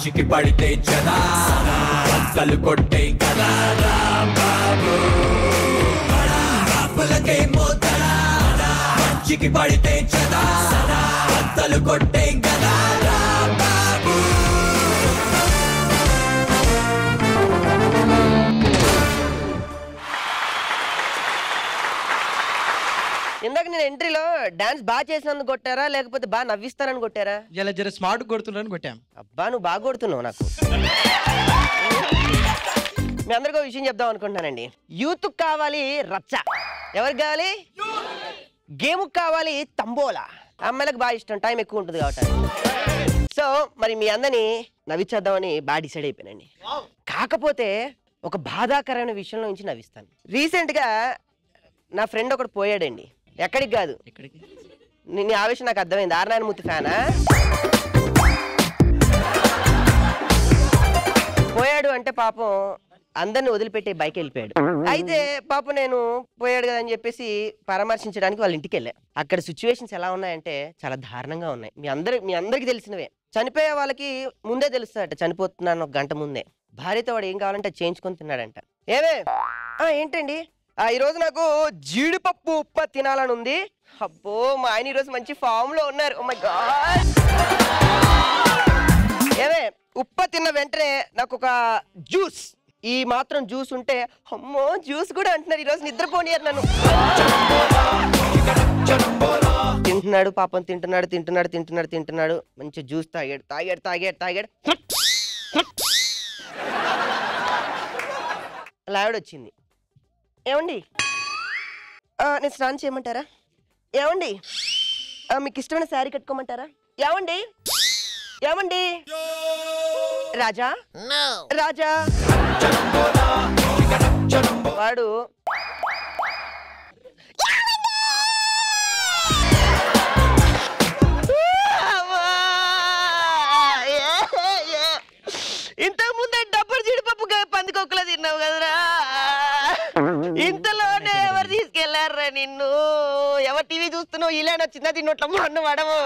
మంచికి పడితే చదా బద్దలు కొట్టే కదా బాబు రాపులకే మోతడా మంచికి పడితే చదా బద్దలు కొట్టే కదా బాబు. ఇందాక నేను ఎంట్రీలో డాన్స్ బాగా చేసినందుకు కొట్టారా లేకపోతే బాగా నవ్విస్తానని కొట్టారా? ఇలా జర స్మార్ట్ కొడుతున్నారని కొట్టాం. అబ్బా నువ్వు బాగా కొడుతున్నావు నాకు. మీ అందరికీ విషయం చెప్దాం అనుకుంటున్నానండి. యూత్ కావాలి రచ్చ, ఎవరికి కావాలి? గేమ్ కావాలి తంబోలా. అమ్మాయిలకు బాగా ఇష్టం, టైం ఎక్కువ ఉంటుంది కాబట్టి. సో మరి మీ అందరినీ నవ్వించేద్దామని బాగా డిసైడ్ అయిపోయానండి. కాకపోతే ఒక బాధాకరమైన విషయంలో నుంచి నవ్విస్తాను. రీసెంట్గా నా ఫ్రెండ్ ఒకడు పోయాడండి. ఎక్కడికి కాదు, నీ ఆవేశం నాకు అర్థమైంది. ఆర్నాయనమూర్తి ఫ్యానా? పోయాడు అంటే పాపం అందరిని వదిలిపెట్టి బైక్ వెళ్ళిపోయాడు. అయితే పాపం నేను పోయాడు కదా అని చెప్పేసి పరామర్శించడానికి వాళ్ళ ఇంటికి వెళ్ళా. అక్కడ సిచ్యువేషన్స్ ఎలా ఉన్నాయంటే చాలా దారుణంగా ఉన్నాయి. మీ అందరికి తెలిసినవే. చనిపోయే వాళ్ళకి ముందే తెలుస్తాడట, చనిపోతున్నాను ఒక గంట ముందే. భార్యతో వాడు ఏం కావాలంటే చేయించుకొని తిన్నాడంట. ఏమే ఏంటండి ఈ రోజు నాకు జీడిపప్పు ఉప్మా తినాలని ఉంది. అబ్బో మా ఆయన ఈరోజు మంచి ఫామ్ లో ఉన్నారు. Oh my god. ఏమే ఉప్మా తిన్న వెంటనే నాకు ఒక జ్యూస్, ఈ మాత్రం జ్యూస్ ఉంటే, అమ్మో జ్యూస్ కూడా అంటున్నారు ఈరోజు నిద్రపోనియారు నన్ను. తింటున్నాడు పాపం, తింటున్నాడు. మంచి జ్యూస్ తాగాడు. లావిడ వచ్చింది. ఏమండి నేను స్నానం చేయమంటారా? ఏమండి మీకు ఇష్టమైన శారీ కట్టుకోమంటారా? ఏమండి రాజా వాడు ఇంతకు ముందే డబ్బులు జీడిపప్పు పందికొక్కలా తిన్నావు కదరా, ఇంతలోనే ఎవరు తీసుకెళ్లారా నిన్ను? ఎవరు టీవీ చూస్తున్నావు? ఇలానే వచ్చిందా తిన్నట్ల మన్ను పడవు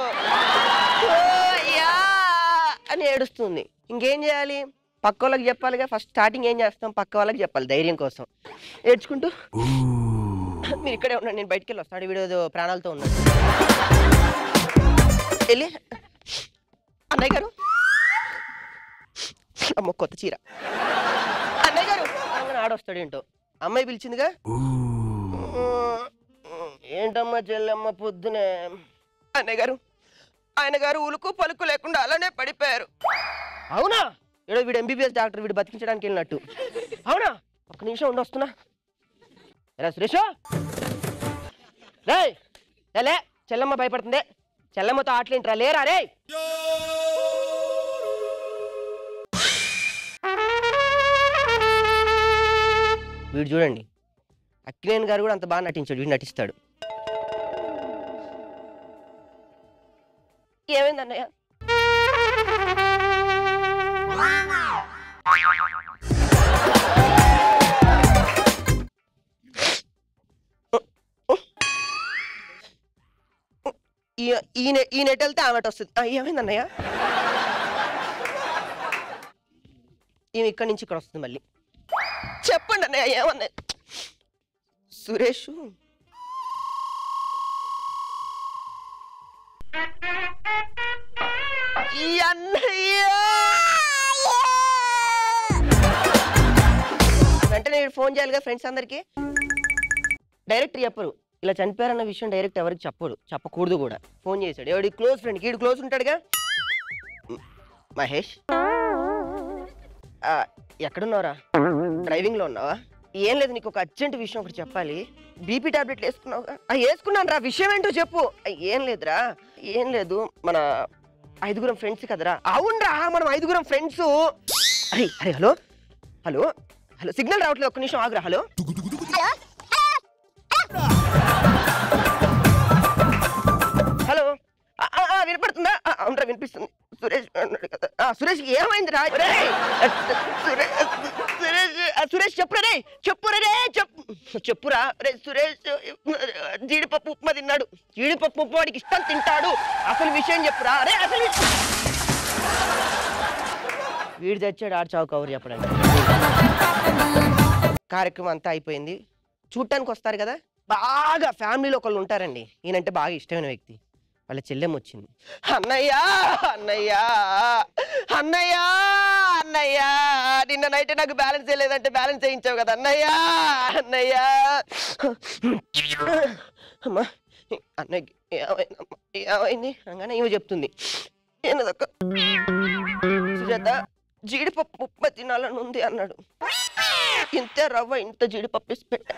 అని ఏడుస్తుంది. ఇంకేం చేయాలి? పక్క వాళ్ళకి చెప్పాలిగా. ఫస్ట్ స్టార్టింగ్ ఏం చేస్తాం? పక్క వాళ్ళకి చెప్పాలి ధైర్యం కోసం. ఏడ్చుకుంటూ మీరు ఇక్కడే ఉన్నాడు, నేను బయటికి వెళ్ళి వస్తాడు. వీడియో ప్రాణాలతో ఉన్నాడు. వెళ్ళి అన్నయ్య గారు, అమ్మ కొత్త చీర, అన్నయ్య గారు ఆడొస్తాడు. ఏంటో అమ్మాయి పిలిచిందిగా. ఏంటమ్మా చెల్లెమ్మ పొద్దునే? అన్నయ్య గారు, ఆయన గారు ఉలుకు పలుకు లేకుండా అలానే పడిపోయారు. అవునా? ఏడో వీడు ఎంబీబీఎస్ డాక్టర్, వీడు బతికించడానికి వెళ్ళినట్టు. అవునా? ఒక్క నిమిషం ఉండి వస్తున్నా. ఎలా సురేష్? రే లే, చెల్లమ్మ భయపడుతుంది. చెల్లమ్మతో ఆటలేంట్రా, లేరా రే. వీడు చూడండి, అక్కినేని గారు కూడా అంత బాగా నటించాడు, వీడు నటిస్తాడు. ఏమైంది అన్నయ్య? ఈ నెట్ వెళ్తే ఆమెట వస్తుంది. ఏమైంది అన్నయ్య? ఈమె ఇక్కడి నుంచి ఇక్కడ వస్తుంది మళ్ళీ. చెప్పండి అన్నయ్య ఏమన్నా? సురేష్ వెంటనే ఫోన్ చేయాలిగా ఫ్రెండ్స్ అందరికి. డైరెక్ట్ చెప్పరు, ఇలా చనిపోయారన్న విషయం డైరెక్ట్ ఎవరికి చెప్పకూడదు కూడా. ఫోన్ చేశాడు ఎవడి క్లోజ్ ఫ్రెండ్, వీడు క్లోజ్ ఉంటాడుగా, మహేష్. ఎక్కడున్నావురా? డ్రైవింగ్ లో ఉన్నావా? ఏం లేదు, నీకు ఒక అర్జెంట్ విషయం ఒకటి చెప్పాలి. బీపీ టాబ్లెట్లు వేసుకున్నావుగా? వేసుకున్నాను రా, విషయం ఏంటో చెప్పు. ఏం లేదురా, ఏం లేదు, మన 5 ఫ్రెండ్స్ కదరా. అవునరా, మనం 5 ఫ్రెండ్స్. అరే అరే హలో, హలో హలో సిగ్నల్ రావట్లేదు, ఒక్క నిమిషం ఆగురా. హలో హలో వినపడుతుందా? అవునరా వినిపిస్తుంది. సురేష్ అన్నాడు కదా. సురేష్కి ఏమైంది రా? సురేష్ చెప్పురా రే, చెప్పురా రే. సురేష్ జీడిపప్పు ఉప్మా తిన్నాడు. జీడిపప్పు ఉప్మా వాడికి ఇష్టం, తింటాడు. అసలు విషయం చెప్పురా రే. అసలు వీడు తెచ్చాడు, ఆడు చావు కవర్ చెప్పడానికి. కార్యక్రమం అంతా అయిపోయింది. చూడటానికి వస్తారు కదా, బాగా ఫ్యామిలీలో ఒకళ్ళు ఉంటారండి. ఈయనంటే బాగా ఇష్టమైన వ్యక్తి. వాళ్ళ చెల్లెమ్మ వచ్చింది. అన్నయ్యా అన్నయ్యా అన్నయ్యా అన్నయ్యా, నిన్న నైట్ నాకు బ్యాలెన్స్ వేయలేదంటే బ్యాలెన్స్ వేయించావు కదా అన్నయ్యా అన్నయ్యా. అమ్మా అన్నయ్యకి ఏమైంది అనగానే ఇవి చెప్తుంది. ఏనదక్క సుజాత జీడిపప్పు ఉప్మా తినాలని ఉంది అన్నాడు. ఇంత రవ్వ ఇంత జీడిపప్పు వేసి పెట్టా,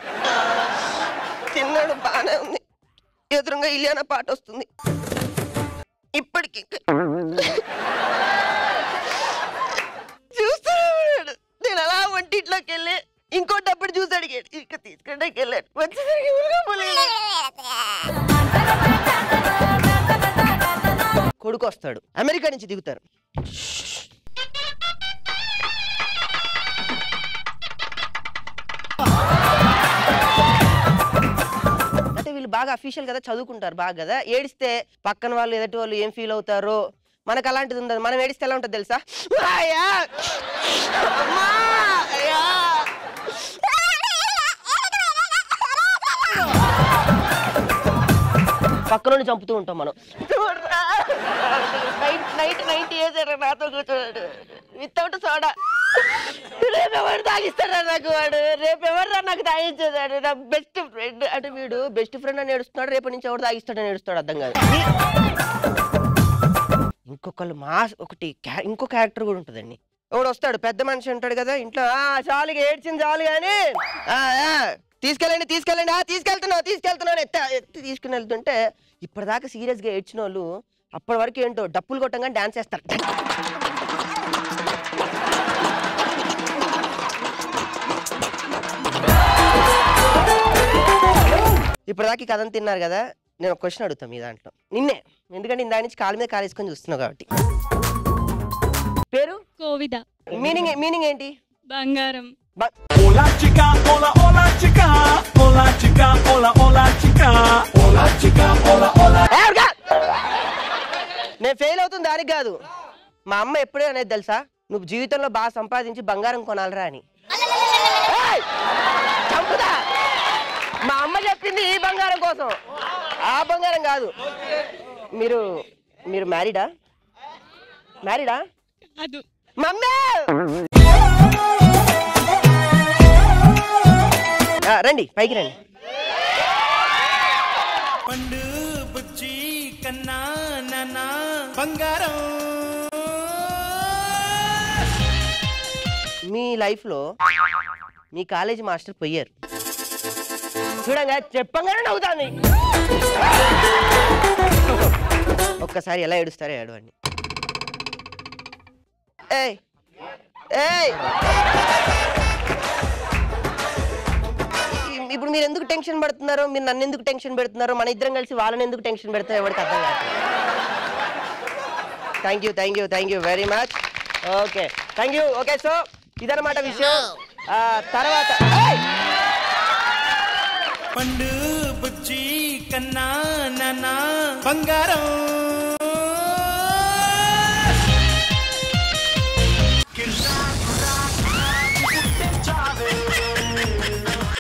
తిన్నాడు, బాగానే ఉంది. ఎదురుగా ఇలియానా పాట వస్తుంది. ఇప్పటికి చూస్తున్నాడు. నేను అలా వంటింట్లోకి వెళ్ళి ఇంకో డబ్బుడు చూసి అడిగాడు. ఇక తీసుకుంటే వెళ్ళాడు. వచ్చేసరికి కొడుకు వస్తాడు. అమెరికా నుంచి దిగుతారు. వీళ్ళు బాగా అఫీషియల్ కదా, చదువుకుంటారు బాగా కదా. ఏడిస్తే పక్కన వాళ్ళు ఎదుటి వాళ్ళు ఏం ఫీల్ అవుతారో, మనకు అలాంటిది ఉండదు. మనం ఏడిస్తే ఎలా ఉంటుంది తెలుసా? పక్కన చంపుతూ ఉంటాం మనం. నైట్ వేసారా నాతో కూర్చోడు వితౌట్ సోడా. రేపెవరు తాగిస్తాడా నాకు వాడు? రేపెవర్రా నాకు తాగించేదాడు? నా బెస్ట్ ఫ్రెండ్ అంటే వీడు బెస్ట్ ఫ్రెండ్ అని ఏడుస్తున్నాడు. రేపటి నుంచి ఎవరు తాగిస్తాడని ఏడుస్తాడు, అర్థం కాదు. ఇంకొకళ్ళు ఇంకో క్యారెక్టర్ కూడా ఉంటుందండి. ఒకడు వస్తాడు, పెద్ద మనిషి ఉంటాడు కదా ఇంట్లో. చాలుగా ఏడ్చింది చాలు కానీ తీసుకెళ్ళండి తీసుకెళ్తున్నాను ఎత్తి తీసుకుని వెళ్తుంటే ఇప్పటిదాకా సీరియస్గా ఏడ్చిన వాళ్ళు అప్పటి వరకు ఏంటో డప్పులు కొట్టంగా డాన్స్ చేస్తారు. ఇప్పటిదాకా కథ తిన్నారు కదా, నేను ఒక క్వశ్చన్ అడుగుతాను మీ దాంట్లో నిన్నే. ఎందుకంటే దాని నుంచి కాలు మీద కాలేసుకొని చూస్తున్నావు కాబట్టి. పేరు కోవిద. మీనింగ్ ఏంటి? బంగారం. Hola chica, hola hola chica, hola chica, hola hola chica, hola chica, hola hola. నేను ఫెయిల్ అవుతుంది దానికి కాదు. మా అమ్మ ఎప్పుడే అనేది తెలుసా, నువ్వు జీవితంలో బాగా సంపాదించి బంగారం కొనాలరా అని. చంపుదా? మా అమ్మ చెప్పింది ఈ బంగారం కోసం, ఆ బంగారం కాదు. మీరు మ్యారీడా? మమ్మీ రండి, పైకి రండి. పండు బుజ్జి కన్నా నానా బంగారం. మీ లైఫ్లో మీ కాలేజీ మాస్టర్ పోయారు. చూడంగా చెప్పంగానే నవ్వుతాను. ఒక్కసారి ఎలా ఏడుస్తారో ఏడవండి. ఏయ్ ఏయ్, ఇప్పుడు మీరు ఎందుకు టెన్షన్ పడుతున్నారో, మీరు నన్ను ఎందుకు టెన్షన్ పెడుతున్నారో, మన ఇద్దరం కలిసి వాళ్ళని ఎందుకు టెన్షన్ పెడతారో ఎవరికి అర్థం కాదు. Thank you very much. Okay thank you. Okay so ఇదన్నమాట విషయం. తర్వాత పండు బుజ్జి కన్నా నానా బంగారం.